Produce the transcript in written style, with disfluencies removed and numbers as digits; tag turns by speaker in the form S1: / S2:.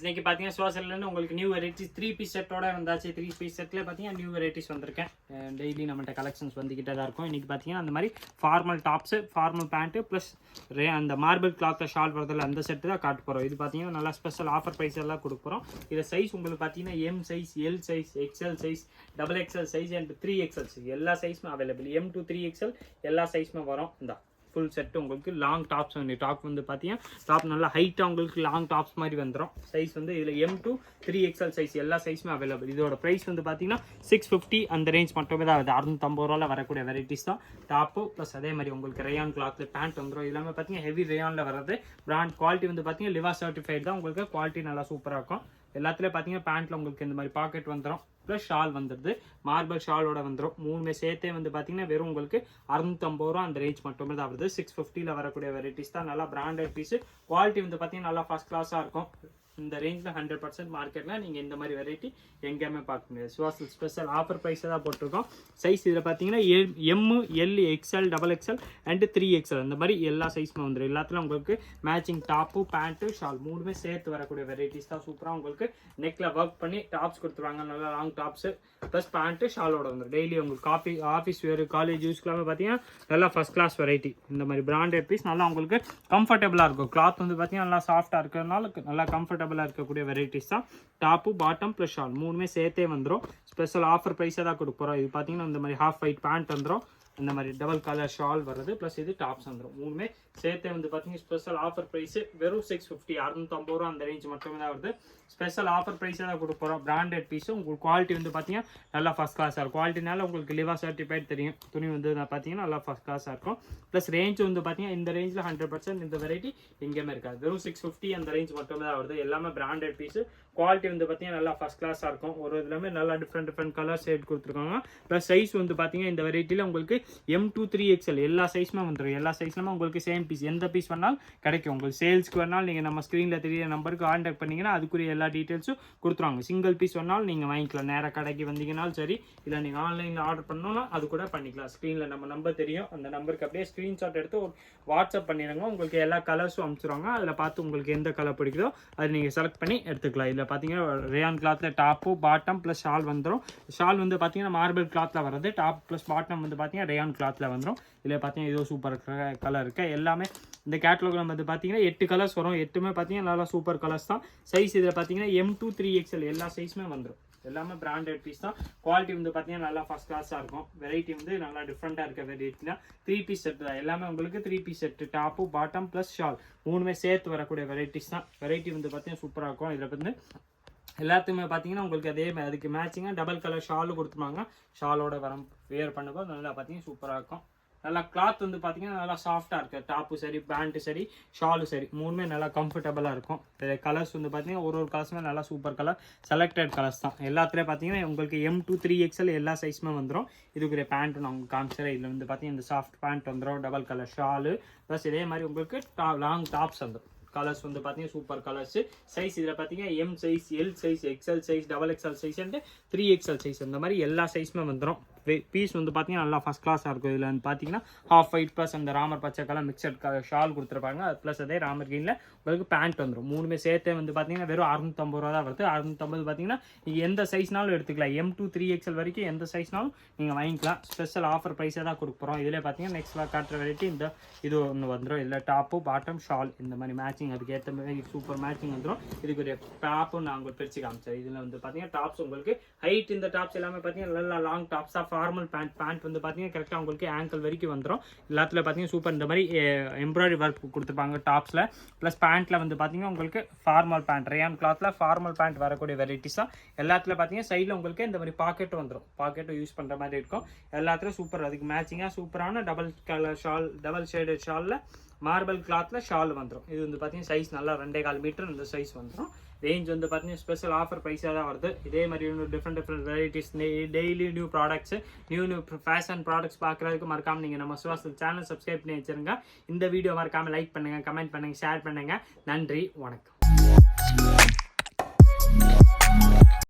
S1: இன்னைக்கு பார்த்தீங்கன்னா சுவாசல்லேருந்து உங்களுக்கு நியூ வெரைட்டிஸ் 3 பீஸ் செட்டோட வந்தாச்சு. 3 பீஸ் செட்டில் பார்த்தீங்கன்னா நியூ வெரைட்டிஸ் வந்திருக்கேன். டெய்லி நம்மகிட்ட கலெக்ஷன்ஸ் வந்துக்கிட்டே தான் இருக்கும். இன்றைக்கி பார்த்தீங்கன்னா அந்த மாதிரி formal tops, formal pant plus அந்த மார்பிள் கிளாத்தில் ஷால் வரதில்ல அந்த செட்டு தான் காட்ட போகிறோம். இது பார்த்தீங்கன்னா நல்லா ஸ்பெஷல் ஆஃபர் ப்ரைஸ் எல்லாம் கொடுக்க போகிறோம். இதில் சைஸ் உங்களுக்கு பார்த்தீங்கன்னா M size, L size, XL size, double XL size and 3XL size எல்லா சைஸுமே அவைலபிள். M to 3XL எல்லா சைஸுமே வரும். இந்த ஃபுல் செட் உங்களுக்கு லாங் டாப்ஸ் வந்து டாப் வந்து பார்த்தீங்கன்னா டாப் நல்லா ஹைட்டாக உங்களுக்கு லாங் டாப்ஸ் மாதிரி வந்துடும். சைஸ் வந்து இதில் M to 3XL சைஸ் எல்லா சைஸுமே அவைலபிள். இதோட ப்ரைஸ் வந்து பார்த்தீங்கன்னா 650 அந்த ரேஞ்ச் மட்டுமே தான் ஆகுது. 650 ரூபாயில் வரக்கூடிய வெரைட்டிஸ் தான் டாப்பு. ப்ளஸ் அதே மாதிரி உங்களுக்கு ரேயான் கிளாத்தில் பேண்ட் வந்துடும். எல்லாமே பார்த்தீங்கன்னா ஹெவி ரேயானில் வர்றது. பிராண்ட் குவாலிட்டி வந்து பார்த்தீங்கன்னா லிவா சர்டிஃபைட் தான். உங்களுக்கு குவாலிட்டி நல்லா சூப்பராக இருக்கும். எல்லாத்துலேயும் பார்த்தீங்கன்னா பேண்ட்டில் உங்களுக்கு இந்த மாதிரி பாக்கெட் வந்துடும். ப்ளஸ் ஷால் வந்துடுது, மார்பிள் ஷாலோட வந்துடும். மூணுமே சேர்த்தே வந்து பார்த்தீங்கன்னா வெறும் உங்களுக்கு 650 ரூபா அந்த ரேஞ்ச் மட்டுமே தான் வருது. 650 வரக்கூடிய வெரைட்டிஸ் தான். நல்லா பிராண்டட் பீஸு. குவாலிட்டி வந்து பார்த்தீங்கன்னா நல்லா ஃபர்ஸ்ட் கிளாஸாக இருக்கும். இந்த ரேஞ்சில் 100% மார்க்கெட்டில் நீங்கள் இந்த மாதிரி வெரைட்டி எங்கேயுமே பார்க்க முடியாது. சுவாசல் ஸ்பெஷல் ஆஃபர் ப்ரைஸை தான் போட்டிருக்கோம். சைஸ் இதில் பார்த்தீங்கன்னா M, L, XL, double XL and 3XL அந்த மாதிரி எல்லா சைஸுமே வந்துடும். எல்லாத்துலையும் உங்களுக்கு மேட்சிங் டாப்பு, பேண்ட்டு, ஷால் மூணுமே சேர்த்து வரக்கூடிய வெரைட்டிஸ் தான். சூப்பராக உங்களுக்கு நெக்கில் ஒர்க் பண்ணி டாப்ஸ் கொடுத்துருவாங்க. நல்லா லாங் டாப்ஸு ப்ளஸ் பேண்ட்டு ஷாலோட வந்துடும். டெய்லி உங்களுக்கு ஆஃபீஸ் வேறு காலேஜ் யூஸ்க்கெல்லாமே பார்த்தீங்கன்னா நல்லா ஃபஸ்ட் கிளாஸ் வெரைட்டி. இந்த மாதிரி பிராண்டட் பீஸ் நல்லா உங்களுக்கு கம்ஃபர்டபுளாக இருக்கும். கிளாத் வந்து பார்த்தீங்கன்னா நல்லா சாஃப்டாக இருக்கிறதுனால நல்லா கம்ஃபர்டபுளாக இருக்கக்கூடிய வெரைட்டிஸ் தான். டாப்பு, பாட்டம் ப்ளஸ் ஷால் மூணுமே சேர்த்தே வந்துடும். ஸ்பெஷல் ஆஃபர் ப்ரைஸாக தான் கொடுக்க போகிறோம். இது பார்த்தீங்கன்னா இந்த மாதிரி ஹாஃப் ஒயிட் பேண்ட் வந்துடும். இந்த மாதிரி டபுள் கலர் ஷால் வருது. ப்ளஸ் இது டாப்ஸ் வந்துடும். மூணுமே சேர்த்தே வந்து பார்த்தீங்கன்னா ஸ்பெஷல் ஆஃபர் ப்ரைஸு வெறும் 650, 650 ரூபா அந்த ரேஞ்ச் மட்டுமே தான் வருது. ஸ்பெஷல் ஆஃபர் ப்ரைஸாக தான் கொடுக்க போகிறோம். பிராண்டட் பீஸும் உங்களுக்கு குவாலிட்டி வந்து பார்த்தீங்கன்னா நல்லா ஃபஸ்ட் கிளாஸாக இருக்கும். குவாலிட்டினால உங்களுக்கு லிவா சர்டிஃபைட் தெரியும். துணி வந்து பார்த்தீங்கன்னா நல்லா ஃபஸ்ட் கிளாஸாக இருக்கும். ப்ளஸ் ரேஞ்ச் வந்து பார்த்தீங்கன்னா இந்த ரேஞ்சில் 100% இந்த வெரைட்டி எங்கேயுமே இருக்காது. வெறும் 650 அந்த ரேஞ்ச் மட்டுமே தான் வருது. எல்லாமே பிராண்டட் பீஸு. குவாலிட்டி வந்து பார்த்தீங்கன்னா நல்லா ஃபஸ்ட் கிளாஸாக இருக்கும். ஒரு இதுலேயுமே நல்லா டிஃப்ரெண்ட் கலர் ஷேட் கொடுத்துருக்காங்க. ப்ளஸ் சைஸ் வந்து பார்த்தீங்கன்னா இந்த வெரைட்டியில் உங்களுக்கு M to 3XL எல்லா சைஸுமே வந்துடும். எல்லா சைஸ்லுமே உங்களுக்கு சேம் பீஸ் எந்த பீஸ் வேணாலும் கிடைக்கும். உங்களுக்கு சேல்ஸ்க்கு வேணாலும் நீங்கள் நம்ம ஸ்க்ரீனில் தெரிய நம்பருக்கு கான்டாக்ட் பண்ணிங்கன்னா அதுக்குரிய எல்லா டீட்டெயில்ஸும் கொடுத்துருவாங்க. சிங்கிள் பீஸ் வேணாலும் நீங்கள் வாங்கிக்கலாம். நேராக கடைக்கு வந்தீங்கன்னாலும் சரி, இல்லை நீங்கள் ஆன்லைனில் ஆர்டர் பண்ணணும்னா அது கூட பண்ணிக்கலாம். ஸ்க்ரீனில் நம்ம நம்பர் தெரியும். அந்த நம்பருக்கு அப்படியே ஸ்க்ரீன்ஷாட் எடுத்து வாட்ஸ்அப் பண்ணிடுங்க. உங்களுக்கு எல்லா கலர்ஸும் அனுப்பிச்சிடுவாங்க. அதில் பார்த்து உங்களுக்கு எந்த கலர் பிடிக்குதோ அதை நீங்கள் செலக்ட் பண்ணி எடுத்துக்கலாம். இதில் பார்த்தீங்கன்னா ரேயான் கிளாத்தில் டாப்பு, பாட்டம் ப்ளஸ் ஷால் வந்துடும். ஷால் வந்து பார்த்தீங்கன்னா மார்பிள் கிளாத்தில் வருது. டாப் ப்ளஸ் பாட்டம் வந்து பார்த்தீங்கன்னா ரேயான் கிளாத்தில் வந்துடும். இதில் பார்த்தீங்கன்னா இதோ சூப்பர் கலர் இருக்குது. எல்லாமே இந்த கேட்டலாகில் வந்து பார்த்தீங்கன்னா 8 கலர்ஸ் வரும். 8மே பார்த்தீங்கன்னா நல்லா சூப்பர் கலர்ஸ் தான். சைஸ் இதில் பார்த்தீங்கன்னா M to 3XL எல்லா சைஸுமே வந்துடும். எல்லாமே பிராண்டட் பீஸ் தான். குவாலிட்டி வந்து பார்த்தீங்கன்னா நல்லா ஃபஸ்ட் கிளாஸாக இருக்கும். வெரைட்டி வந்து நல்லா டிஃப்ரெண்ட்டாக இருக்க வெரைட்டினா 3 பீஸ் செட் தான். எல்லாமே உங்களுக்கு 3 piece set. Top, bottom plus shawl மூணுமே சேர்த்து வரக்கூடிய வெரைட்டிஸ் தான். வெரைட்டி வந்து பார்த்தீங்கன்னா சூப்பராக இருக்கும். இதில் வந்து எல்லாத்துக்குமே பார்த்தீங்கன்னா உங்களுக்கு அதே அதுக்கு மேட்சிங்காக டபுள் கலர் ஷாலும் கொடுத்துருவாங்க. ஷாலோட வேர் பண்ணும்போது நல்லா பார்த்தீங்கன்னா சூப்பராக இருக்கும். நல்லா கிளாத் வந்து பார்த்தீங்கன்னா நல்லா சாஃப்டாக இருக்குது. டாப்பு சரி, பேண்ட்டு சரி, ஷாலு சரி மூணுமே நல்லா கம்ஃபர்டபுளாக இருக்கும். கலர்ஸ் வந்து பார்த்தீங்கன்னா ஒரு கலர்ஸுமே நல்லா சூப்பர் கலர், செலக்டட் கலர்ஸ் தான். எல்லாத்துலேயும் பார்த்தீங்கன்னா உங்களுக்கு M to 3XL எல்லா சைஸுமே வந்துடும். இதுக்குரிய பேண்ட்டு நான் உங்களுக்கு காமிச்சிடறேன். இதில் வந்து பார்த்தீங்கன்னா இந்த சாஃப்ட் பேண்ட் வந்துடும், டபுள் கலர் ஷாலு ப்ளஸ் இதே மாதிரி உங்களுக்கு லாங் டாப்ஸ் வந்துடும். கலர்ஸ் வந்து பார்த்தீங்கன்னா சூப்பர் கலர்ஸ். சைஸ் இதில் பார்த்தீங்கன்னா M size, L size, XL size, double XL size and 3XL size இந்த மாதிரி எல்லா சைஸுமே வந்துடும். பீஸ் வந்து பார்த்தீங்கன்னா நல்லா ஃபஸ்ட் கிளாஸாக இருக்கும். இதில் வந்து பார்த்தீங்கன்னா ஹாஃப் ஒயிட் ப்ளஸ் அந்த ராமர் பச்சை கலர் மிக்சட் ஷால் கொடுத்துருப்பாங்க. ப்ளஸ் அதே ராமர் கிரீனில் உங்களுக்கு பேண்ட் வந்துடும். மூணுமே சேர்த்தே வந்து பார்த்தீங்கன்னா வெறும் 650 ரூபா தான் வருது. 650 பார்த்தீங்கன்னா நீங்கள் எந்த சைஸ்னாலும் எடுத்துக்கலாம். M to 3XL வரைக்கும் எந்த சைஸ்னாலும் நீங்கள் வாங்கிக்கலாம். ஸ்பெஷல் ஆஃபர் ப்ரைஸாக தான் கொடுக்க போகிறோம். இதில் பார்த்தீங்கன்னா நெக்ஸ்ட் காட்டுற வெரைட்டி இந்த இது ஒன்று வந்துடும். இதில் டாப்பு, பாட்டம், ஷால் இந்த மாதிரி மேட்சிங் அதுக்கு ஏற்ற மாதிரி சூப்பர் மேட்சிங் வந்துடும். இதுக்குரிய டாப்பும் நான் உங்களுக்கு பிரித்து காமிச்சேன். இதில் வந்து பார்த்தீங்கன்னா டாப்ஸ் உங்களுக்கு ஹைட் இந்த டாப்ஸ் எல்லாமே பார்த்தீங்கன்னா நல்லா லாங் டாப்ஸாக ஃபார்மல் பேண்ட் வந்து பார்த்தீங்கன்னா கரெக்டாக உங்களுக்கு ஆங்கிள் வரைக்கும் வந்துடும். எல்லாத்துல பார்த்தீங்கன்னா சூப்பர் இந்த மாதிரி எம்ப்ராய்டரி ஒர்க் கொடுத்துருப்பாங்க டாப்ஸில். ப்ளஸ் பேண்ட்டில் வந்து பார்த்தீங்கன்னா உங்களுக்கு ஃபார்மல் பேண்ட், ரேயான் கிளாத்தில் ஃபார்மல் பேண்ட் வரக்கூடிய வெரைட்டிஸ் தான். எல்லாத்துல பார்த்தீங்கன்னா சைடில் உங்களுக்கு இந்த மாதிரி பாக்கெட்டும் வந்துடும். பாக்கெட்டும் யூஸ் பண்ணுற மாதிரி இருக்கும். எல்லாத்துலையும் சூப்பர் அதுக்கு மேட்சிங்காக சூப்பரான double colour shawl, double shaded ஷாலில் மார்பிள் கிளாத்தில் ஷால் வந்துடும். இது வந்து பார்த்தீங்கன்னா சைஸ் நல்லா 2.25 மீட்டர் இந்த சைஸ் வந்துடும். ரேஞ்ச் வந்து பார்த்தீங்கன்னா ஸ்பெஷல் ஆஃபர் ப்ரைஸாக தான் வருது. இதே மாதிரி இன்னும் different varieties, daily new products, new fashion products பார்க்குறதுக்கு மறக்காமல் நீங்கள் நம்ம சுவாசல் சேனல் சப்ஸ்கிரைப் பண்ணி வச்சுருங்க. இந்த வீடியோ மறக்காமல் லைக் பண்ணுங்கள், கமெண்ட் பண்ணுங்கள், ஷேர் பண்ணுங்கள். நன்றி, வணக்கம்.